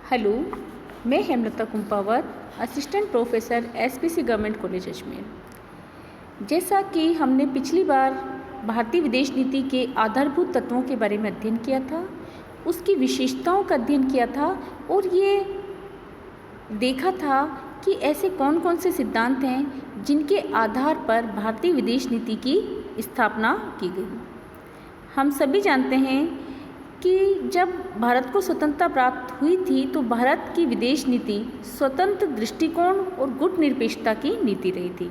Hello, मैं Hemlata Kumpawat, assistant professor SPC government college Ajmer. जैसा कि हमने पिछली बार भारतीय विदेश नीति के आधारभूत तत्वों के बारे में अध्ययन किया था, उसकी विशेषताओं का अध्ययन किया था और ये देखा था कि ऐसे कौन कौन से सिद्धांत हैं जिनके आधार पर भारतीय विदेश नीति की स्थापना की गई। हम सभी जानते हैं कि जब भारत को स्वतंत्रता प्राप्त हुई थी तो भारत की विदेश नीति स्वतंत्र दृष्टिकोण और गुटनिरपेक्षता की नीति रही थी।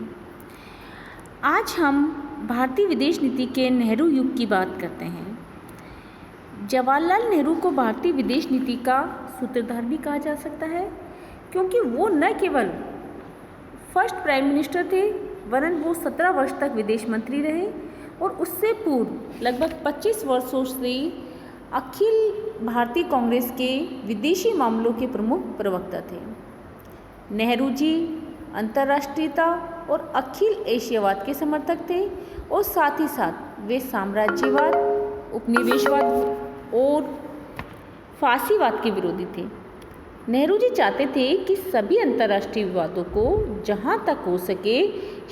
आज हम भारतीय विदेश नीति के नेहरू युग की बात करते हैं। जवाहरलाल नेहरू को भारतीय विदेश नीति का सूत्रधार भी कहा जा सकता है, क्योंकि वो न केवल फर्स्ट प्राइम मिनिस्टर थे वरन वो 17 वर्ष तक विदेश मंत्री रहे और उससे पूर्व लगभग 25 वर्षों से अखिल भारतीय कांग्रेस के विदेशी मामलों के प्रमुख प्रवक्ता थे। नेहरू जी अंतर्राष्ट्रीयता और अखिल एशियावाद के समर्थक थे और साथ ही साथ वे साम्राज्यवाद, उपनिवेशवाद और फासीवाद के विरोधी थे। नेहरू जी चाहते थे कि सभी अंतर्राष्ट्रीय विवादों को जहां तक हो सके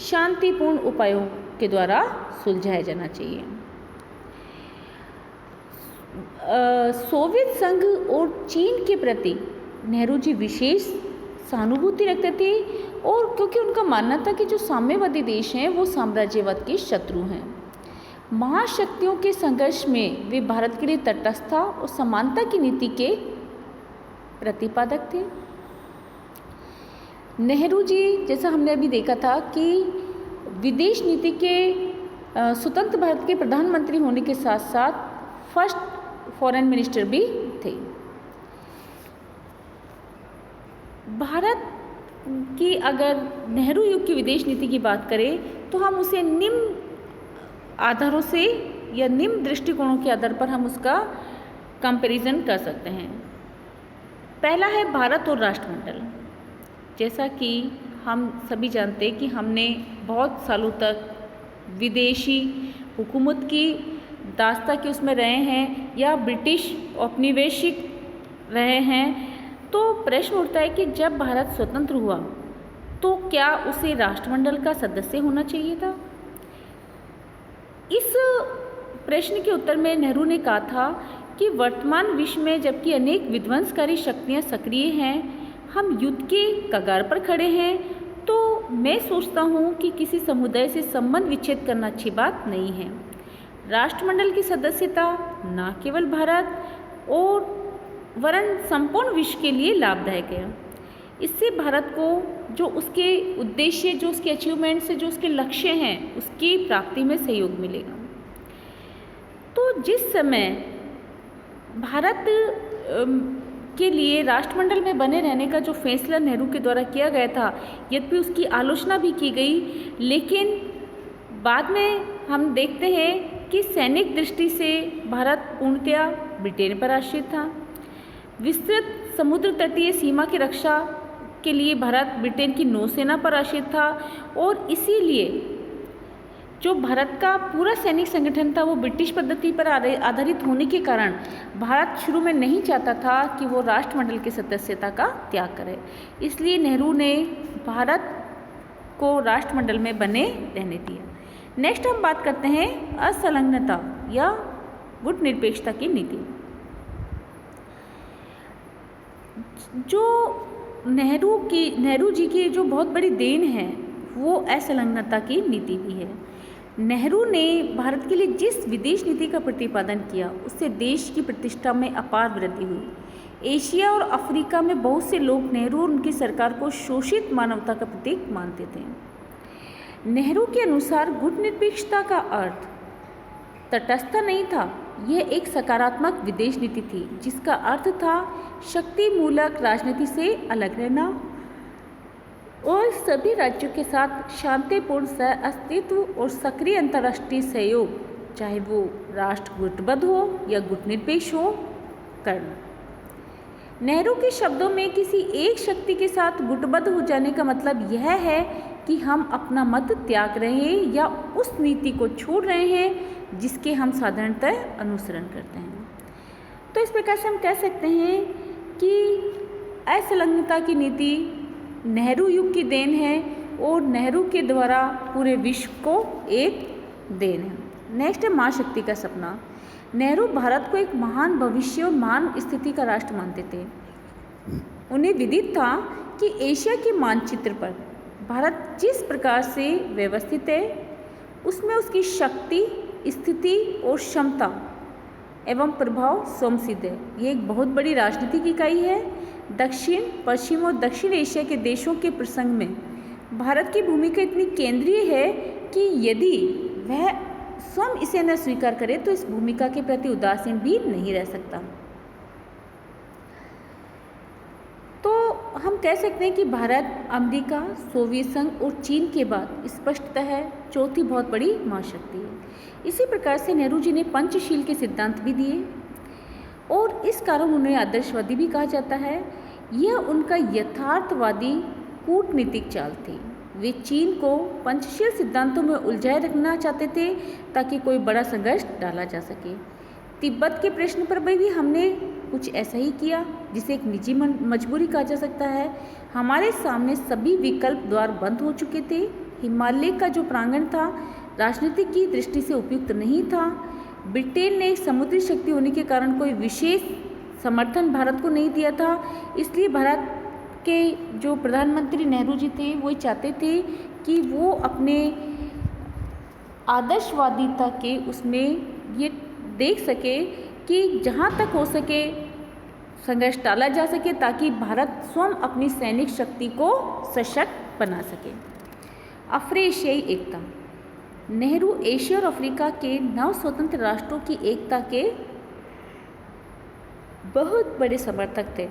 शांतिपूर्ण उपायों के द्वारा सुलझाया जाना चाहिए। सोवियत संघ और चीन के प्रति नेहरू जी विशेष सहानुभूति रखते थे और क्योंकि उनका मानना था कि जो साम्यवादी देश हैं वो साम्राज्यवाद के शत्रु हैं। महाशक्तियों के संघर्ष में वे भारत के लिए तटस्थता और समानता की नीति के प्रतिपादक थे। नेहरू जी, जैसा हमने अभी देखा था कि विदेश नीति के स्वतंत्र भारत के प्रधानमंत्री होने के साथ साथ फर्स्ट फॉरेन मिनिस्टर भी थे। भारत की अगर नेहरू युग की विदेश नीति की बात करें तो हम उसे निम्न आधारों से या निम्न दृष्टिकोणों के आधार पर हम उसका कंपैरिजन कर सकते हैं। पहला है भारत और राष्ट्रमंडल। जैसा कि हम सभी जानते हैं कि हमने बहुत सालों तक विदेशी हुकूमत की दास्ता के उसमें रहे हैं या ब्रिटिश औपनिवेशिक रहे हैं, तो प्रश्न उठता है कि जब भारत स्वतंत्र हुआ तो क्या उसे राष्ट्रमंडल का सदस्य होना चाहिए था। इस प्रश्न के उत्तर में नेहरू ने कहा था कि वर्तमान विश्व में जबकि अनेक विध्वंसकारी शक्तियां सक्रिय हैं, हम युद्ध के कगार पर खड़े हैं, तो मैं सोचता हूं कि किसी समुदाय से संबंध विच्छेद करना अच्छी बात नहीं है। राष्ट्रमंडल की सदस्यता न केवल भारत और वरन संपूर्ण विश्व के लिए लाभदायक है। इससे भारत को जो उसके उद्देश्य, जो उसके अचीवमेंट्स है, जो उसके लक्ष्य हैं, उसकी प्राप्ति में सहयोग मिलेगा। तो जिस समय भारत के लिए राष्ट्रमंडल में बने रहने का जो फैसला नेहरू के द्वारा किया गया था, यद्यपि उसकी आलोचना भी की गई, लेकिन बाद में हम देखते हैं कि सैनिक दृष्टि से भारत पूर्णतया ब्रिटेन पर आश्रित था। विस्तृत समुद्र तटीय सीमा की रक्षा के लिए भारत ब्रिटेन की नौसेना पर आश्रित था और इसीलिए जो भारत का पूरा सैनिक संगठन था वो ब्रिटिश पद्धति पर आधारित होने के कारण भारत शुरू में नहीं चाहता था कि वो राष्ट्रमंडल की सदस्यता का त्याग करे। इसलिए नेहरू ने भारत को राष्ट्रमंडल में बने रहने दिया। नेक्स्ट हम बात करते हैं असंलग्नता या गुटनिरपेक्षता की नीति। जो नेहरू जी की जो बहुत बड़ी देन है वो असंलग्नता की नीति भी है। नेहरू ने भारत के लिए जिस विदेश नीति का प्रतिपादन किया उससे देश की प्रतिष्ठा में अपार वृद्धि हुई। एशिया और अफ्रीका में बहुत से लोग नेहरू और उनकी सरकार को शोषित मानवता का प्रतीक मानते थे। नेहरू के अनुसार गुटनिरपेक्षता का अर्थ तटस्थता नहीं था, यह एक सकारात्मक विदेश नीति थी जिसका अर्थ था शक्ति मूलक राजनीति से अलग रहना और सभी राज्यों के साथ शांतिपूर्ण सह अस्तित्व और सक्रिय अंतर्राष्ट्रीय सहयोग, चाहे वो राष्ट्र गुटबद्ध हो या गुटनिरपेक्ष हो, करना। नेहरू के शब्दों में किसी एक शक्ति के साथ गुटबद्ध हो जाने का मतलब यह है कि हम अपना मत त्याग रहे हैं या उस नीति को छोड़ रहे हैं जिसके हम साधारणतः अनुसरण करते हैं। तो इस प्रकार से हम कह सकते हैं कि असंलग्नता की नीति नेहरू युग की देन है और नेहरू के द्वारा पूरे विश्व को एक देन है। नेक्स्ट है महाशक्ति का सपना। नेहरू भारत को एक महान भविष्य और महान स्थिति का राष्ट्र मानते थे। उन्हें विदित था कि एशिया के मानचित्र पर भारत जिस प्रकार से व्यवस्थित है उसमें उसकी शक्ति, स्थिति और क्षमता एवं प्रभाव स्वयंसिद्ध है। ये एक बहुत बड़ी राजनीतिक इकाई है। दक्षिण, पश्चिम और दक्षिण एशिया के देशों के प्रसंग में भारत की भूमिका इतनी केंद्रीय है कि यदि वह स्वयं इसे न स्वीकार करे तो इस भूमिका के प्रति उदासीन भी नहीं रह सकता। तो हम कह सकते हैं कि भारत अमेरिका, सोवियत संघ और चीन के बाद स्पष्टतः चौथी बहुत बड़ी महाशक्ति है। इसी प्रकार से नेहरू जी ने पंचशील के सिद्धांत भी दिए और इस कारण उन्हें आदर्शवादी भी कहा जाता है। यह उनका यथार्थवादी कूटनीतिक चाल थी। वे चीन को पंचशील सिद्धांतों में उलझाए रखना चाहते थे ताकि कोई बड़ा संघर्ष डाला जा सके। तिब्बत के प्रश्न पर भी हमने कुछ ऐसा ही किया जिसे एक निजी मजबूरी कहा जा सकता है। हमारे सामने सभी विकल्प द्वार बंद हो चुके थे। हिमालय का जो प्रांगण था राजनीति की दृष्टि से उपयुक्त नहीं था। ब्रिटेन ने समुद्री शक्ति होने के कारण कोई विशेष समर्थन भारत को नहीं दिया था। इसलिए भारत के जो प्रधानमंत्री नेहरू जी थे वो चाहते थे कि वो अपने आदर्शवादिता के उसमें ये देख सके कि जहाँ तक हो सके संघर्ष टाला जा सके ताकि भारत स्वयं अपनी सैनिक शक्ति को सशक्त बना सके। अफ्रीशियाई एकता। नेहरू एशिया और अफ्रीका के नव स्वतंत्र राष्ट्रों की एकता के बहुत बड़े समर्थक थे।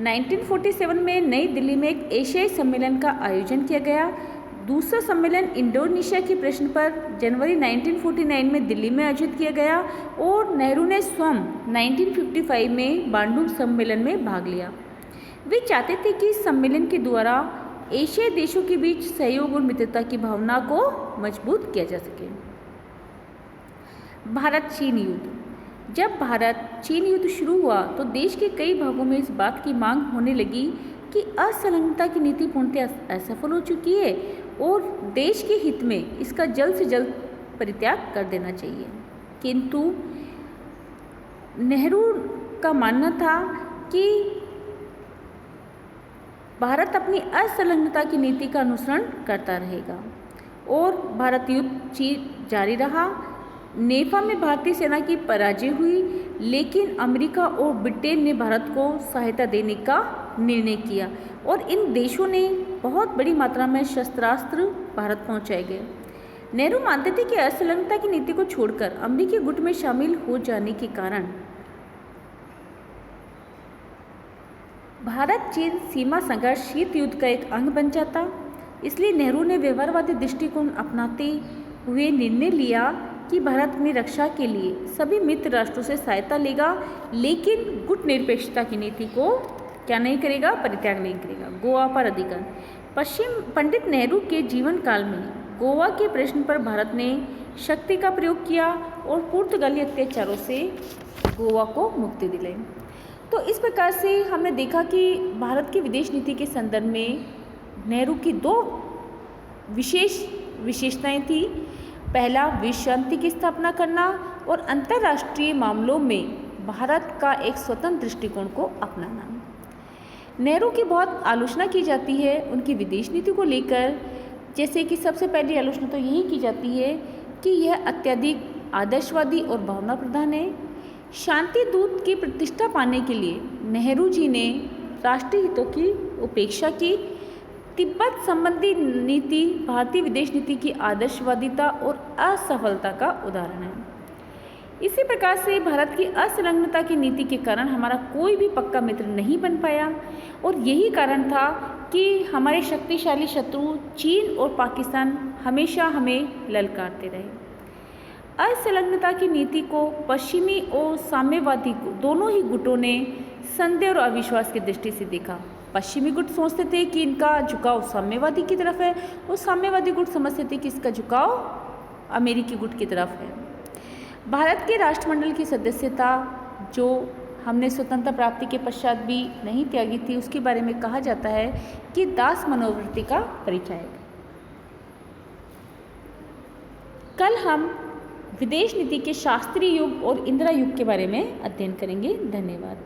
1947 में नई दिल्ली में एक एशियाई सम्मेलन का आयोजन किया गया। दूसरा सम्मेलन इंडोनेशिया के प्रश्न पर जनवरी 1949 में दिल्ली में आयोजित किया गया और नेहरू ने स्वयं 1955 में बांडुंग सम्मेलन में भाग लिया। वे चाहते थे कि इस सम्मेलन के द्वारा एशियाई देशों के बीच सहयोग और मित्रता की भावना को मजबूत किया जा सके। भारत चीन युद्ध। जब भारत चीन युद्ध शुरू हुआ तो देश के कई भागों में इस बात की मांग होने लगी कि असंलग्नता की नीति पूर्णतः असफल हो चुकी है और देश के हित में इसका जल्द से जल्द परित्याग कर देना चाहिए। किंतु नेहरू का मानना था कि भारत अपनी असंलग्नता की नीति का अनुसरण करता रहेगा और भारत युद्ध जारी रहा। नेफा में भारतीय सेना की पराजय हुई, लेकिन अमेरिका और ब्रिटेन ने भारत को सहायता देने का निर्णय किया और इन देशों ने बहुत बड़ी मात्रा में शस्त्रास्त्र भारत पहुंचाए गए। नेहरू मानते थे कि असंलग्नता की नीति को छोड़कर अमेरिकी गुट में शामिल हो जाने के कारण भारत चीन सीमा संघर्ष शीत युद्ध का एक अंग बन जाता। इसलिए नेहरू ने व्यवहारवादी दृष्टिकोण अपनाते हुए निर्णय लिया कि भारत अपनी रक्षा के लिए सभी मित्र राष्ट्रों से सहायता लेगा, लेकिन गुट निरपेक्षता की नीति को क्या नहीं करेगा, परित्याग नहीं करेगा। गोवा पर अधिकार। पंडित नेहरू के जीवन काल में गोवा के प्रश्न पर भारत ने शक्ति का प्रयोग किया और पुर्तगाली अत्याचारों से गोवा को मुक्ति दिलाई। तो इस प्रकार से हमने देखा कि भारत की विदेश नीति के संदर्भ में नेहरू की दो विशेषताएं थी। पहला, विश्व शांति की स्थापना करना और अंतर्राष्ट्रीय मामलों में भारत का एक स्वतंत्र दृष्टिकोण को अपनाना। नेहरू की बहुत आलोचना की जाती है उनकी विदेश नीति को लेकर, जैसे कि सबसे पहली आलोचना तो यही की जाती है कि यह अत्यधिक आदर्शवादी और भावना प्रधान है। शांति दूत की प्रतिष्ठा पाने के लिए नेहरू जी ने राष्ट्रीय हितों की उपेक्षा की। तिब्बत संबंधी नीति भारतीय विदेश नीति की आदर्शवादिता और असफलता का उदाहरण है। इसी प्रकार से भारत की असंलग्नता की नीति के कारण हमारा कोई भी पक्का मित्र नहीं बन पाया और यही कारण था कि हमारे शक्तिशाली शत्रु चीन और पाकिस्तान हमेशा हमें ललकारते रहे। असंलग्नता की नीति को पश्चिमी और साम्यवादी दोनों ही गुटों ने संदेह और अविश्वास की दृष्टि से देखा। पश्चिमी गुट सोचते थे कि इनका झुकाव साम्यवादी की तरफ है और साम्यवादी गुट समझते थे कि इसका झुकाव अमेरिकी गुट की तरफ है। भारत के राष्ट्रमंडल की सदस्यता जो हमने स्वतंत्रता प्राप्ति के पश्चात भी नहीं त्यागी थी, उसके बारे में कहा जाता है कि दास मनोवृत्ति का परिचायक। कल हम विदेश नीति के शास्त्रीय युग और इंदिरा युग के बारे में अध्ययन करेंगे। धन्यवाद।